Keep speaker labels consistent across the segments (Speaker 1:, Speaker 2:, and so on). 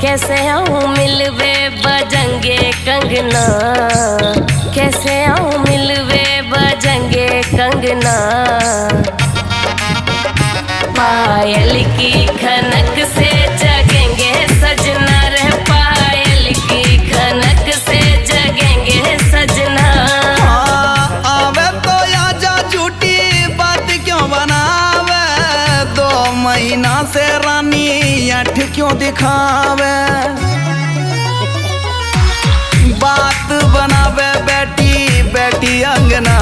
Speaker 1: कैसे आऊं मिलवे बजंगे कंगना, कैसे आऊं मिलवे बजंगे कंगना। पायल की खनक से जगेंगे सजना रे, पायल की खनक से जगेंगे सजना।
Speaker 2: आवे तो आजा झूठी बात क्यों बनावे, 2 महीना से रानी ऐठ क्यों दिखावे। बात बनावे बेटी बेटी अंगना,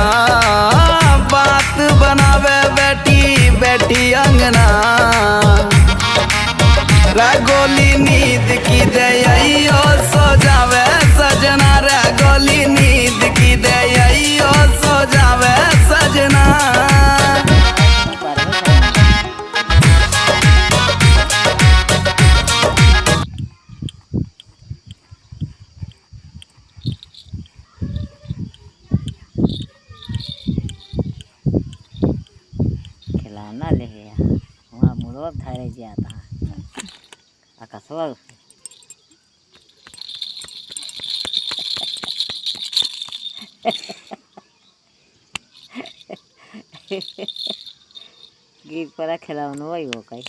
Speaker 2: बात बनावे बेटी बेटी अंगना। गोली नींद की दे ओ सो जावे सजना रे, गोली नींद की दे ओ सो जावे सजना।
Speaker 3: खिलाना ले वहाँ मुड़ो धारे जाता आकाशवा गीत पर खिलावनो वही हो कहीं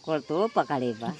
Speaker 3: को तो पकड़े बा।